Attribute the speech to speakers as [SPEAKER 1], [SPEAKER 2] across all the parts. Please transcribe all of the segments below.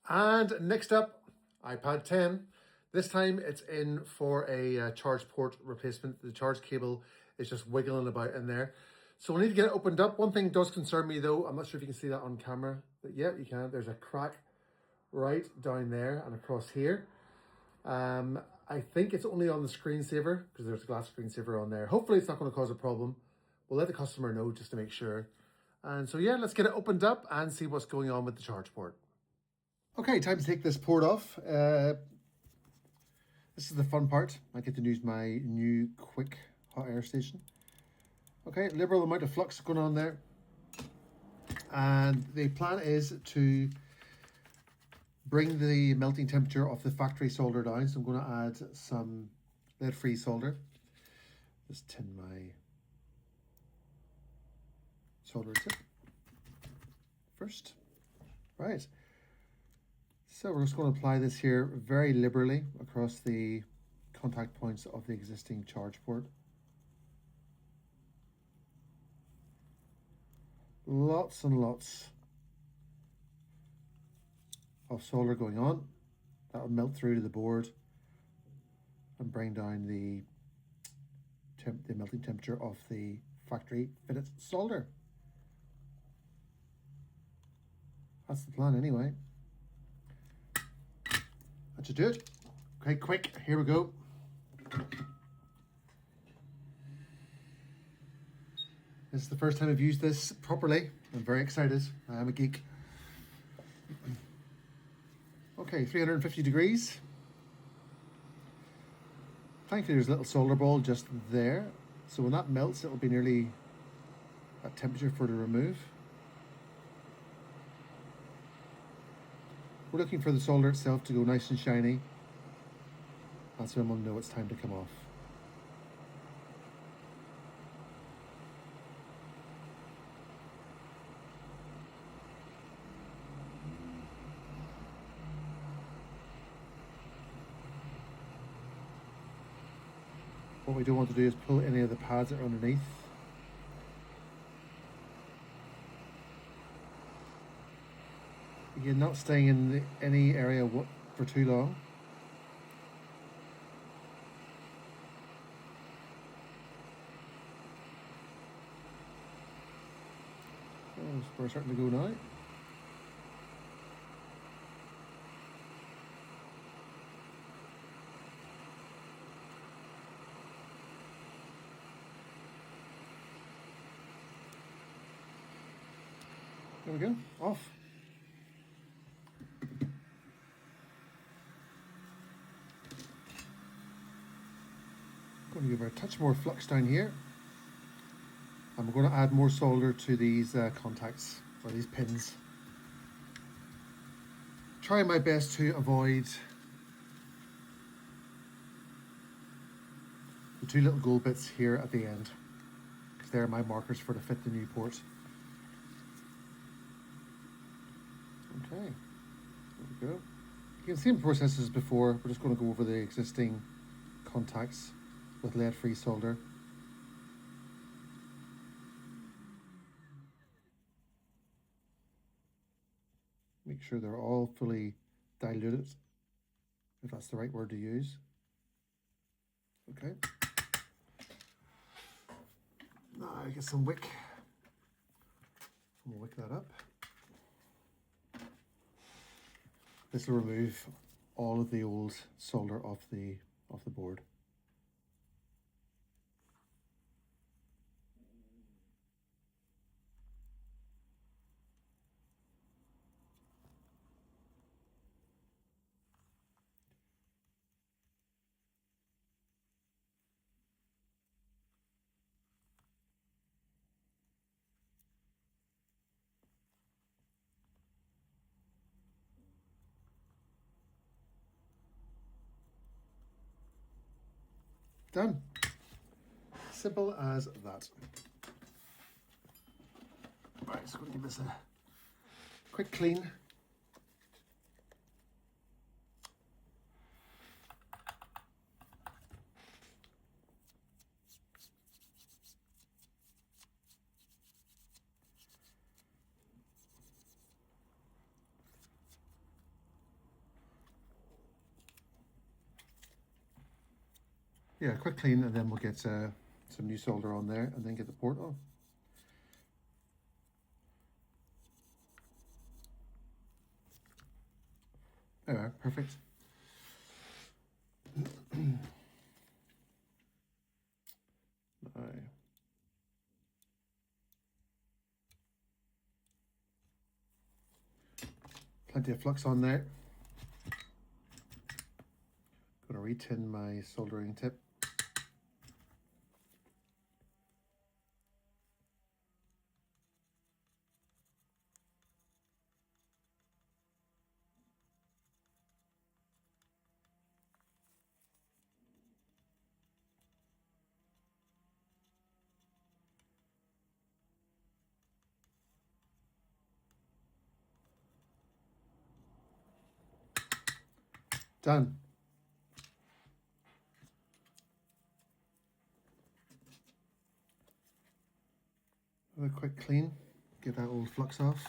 [SPEAKER 1] And next up, iPad 10. This time it's in for a charge port replacement. The charge cable is just wiggling about in there. So we'll need to get it opened up. One thing does concern me though, I'm not sure if you can see that on camera, but yeah, you can. There's a crack right down there and across here. I think it's only on the screensaver because there's a glass screensaver on there. Hopefully it's not going to cause a problem. We'll let the customer know just to make sure. And so yeah, let's get it opened up and see what's going on with the charge port. Okay, time to take this port off. This is the fun part. I get to use my new quick hot air station. Okay, liberal amount of flux going on there. And the plan is to bring the melting temperature of the factory solder down. So I'm going to add some lead-free solder. Just tin my solder tip first. Right. So we're just going to apply this here very liberally across the contact points of the existing charge port. Lots and lots of solder going on. That will melt through to the board and bring down the melting temperature of the factory fitted solder. That's the plan anyway. That should do it. Okay, quick, here we go. This is the first time I've used this properly. I'm very excited. I am a geek. Okay, 350 degrees. Thankfully there's a little solder ball just there. So when that melts, it'll be nearly at temperature for the remove. We're looking for the solder itself to go nice and shiny. That's when we'll know it's time to come off. What we don't want to do is pull any of the pads that are underneath. You're not staying in any area for too long. Oh, we're starting to go now. There we go, off. Going to give her a touch more flux down here. And we're going to add more solder to these contacts, or these pins. Trying my best to avoid the two little gold bits here at the end, because they're my markers for to fit the new port. Okay, there we go. You can see the processes before. We're just going to go over the existing contacts with lead-free solder. Make sure they're all fully diluted, if that's the right word to use. Okay. Now I get some wick. We'll wick that up. This will remove all of the old solder off the board. Done. Simple as that. Right, so I'm going to give this a quick clean. Yeah, a quick clean, and then we'll get some new solder on there, and then get the port on. There we are, perfect. Plenty of flux on there. Going to re-tin my soldering tip. Done. Have a quick clean, get that old flux off.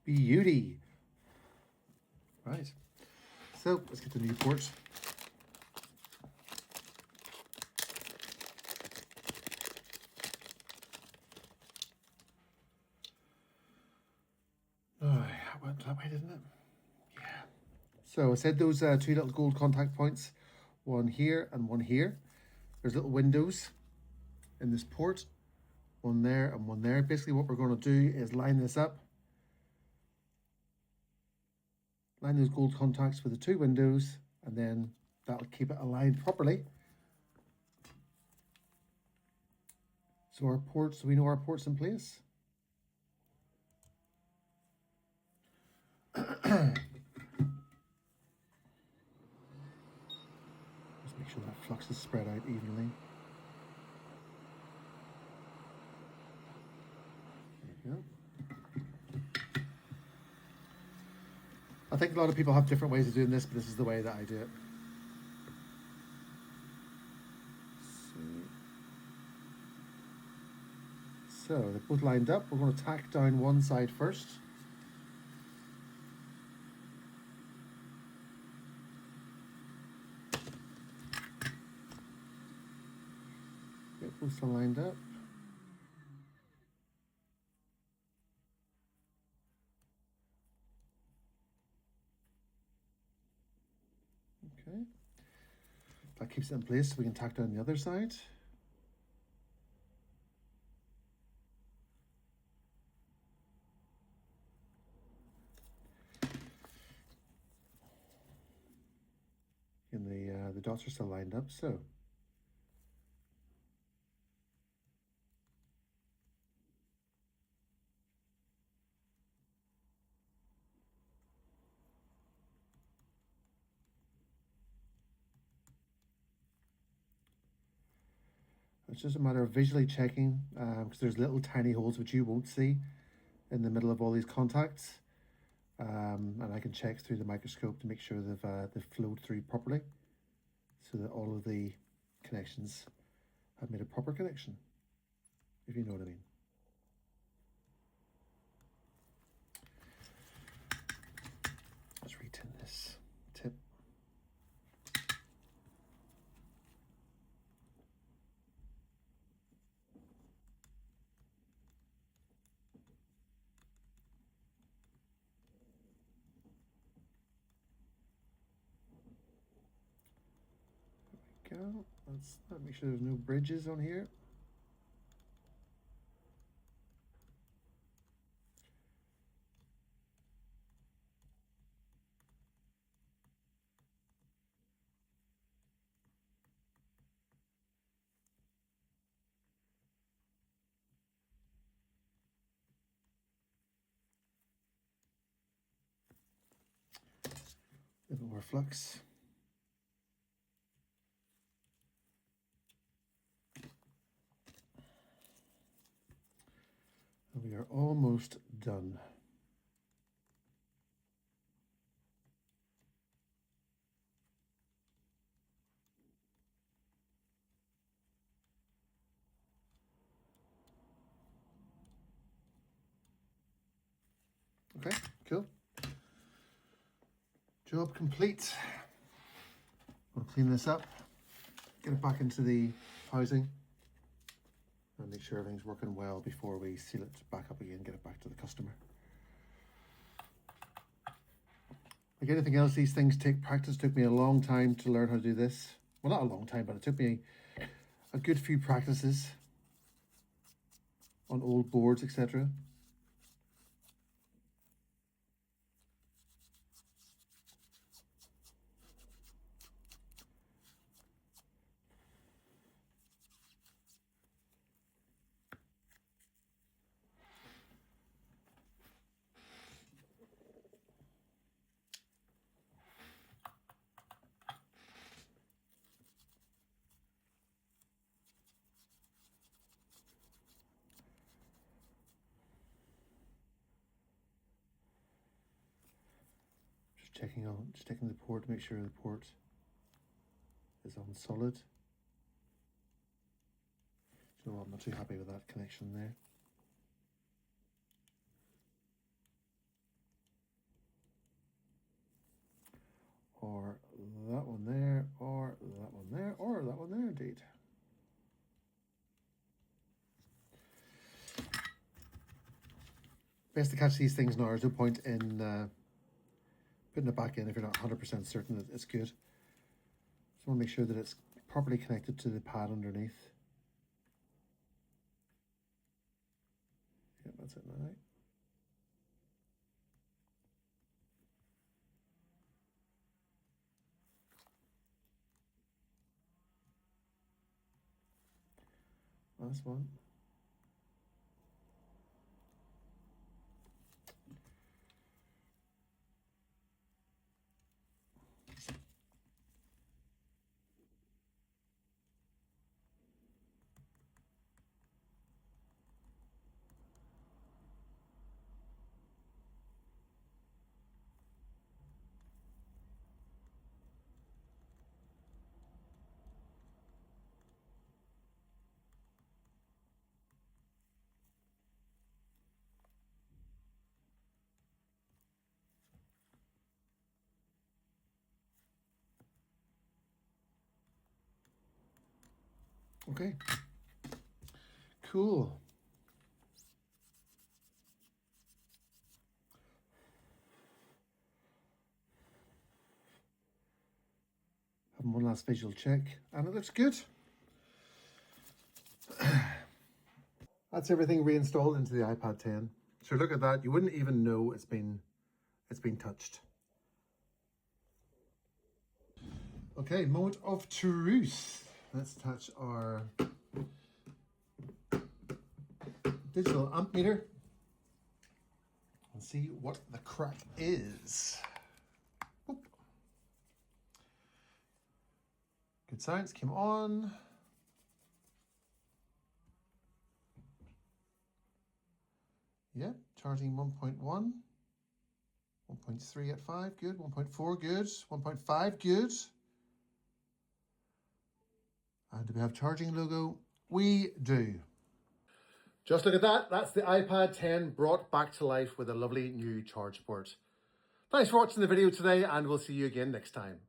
[SPEAKER 1] Beauty. Right, so let's get the new ports. Oh, that went that way, didn't it? Yeah. So I said those two little gold contact points, one here and one here. There's little windows in this port, one there and one there. Basically what we're going to do is line this up. Line those gold contacts with the two windows, and then that'll keep it aligned properly. So our ports, we know our ports in place. Just make sure that flux is spread out evenly. There we go. I think a lot of people have different ways of doing this, but this is the way that I do it. So they're both lined up. We're going to tack down one side first. Yep, both still lined up. Okay. That keeps it in place so we can tack down the other side. And the dots are still lined up, so. It's just a matter of visually checking, because there's little tiny holes which you won't see in the middle of all these contacts. And I can check through the microscope to make sure they've flowed through properly, so that all of the connections have made a proper connection, if you know what I mean. Let's retin this tip. There we go. Let's make sure there's no bridges on here. A little more flux. And we are almost done. Okay, cool. Job complete. We'll clean this up, get it back into the housing, and make sure everything's working well before we seal it back up again, get it back to the customer. Like anything else, these things take practice. It took me a long time to learn how to do this. Well, not a long time, but it took me a good few practices on old boards, etc. Just checking the port to make sure the port is on solid. You know what, I'm not too happy with that connection there. Or that one there, or that one there, or that one there indeed. Best to catch these things now. There's no point in putting it back in if you're not 100% certain that it's good. Just want to make sure that it's properly connected to the pad underneath. Yeah, that's it now. Last one. Okay, cool. Having one last visual check, and it looks good. That's everything reinstalled into the iPad 10. So look at that, you wouldn't even know it's been touched. Okay, moment of truth. Let's touch our digital amp meter and see what the crack is. Oop. Good sounds came on. Yeah, charging 1.1, 1.3 at 5, good, 1.4, good, 1.5, good. And do we have charging logo? We do. Just look at that. That's the iPad 10 brought back to life with a lovely new charge port. Thanks for watching the video today, and we'll see you again next time.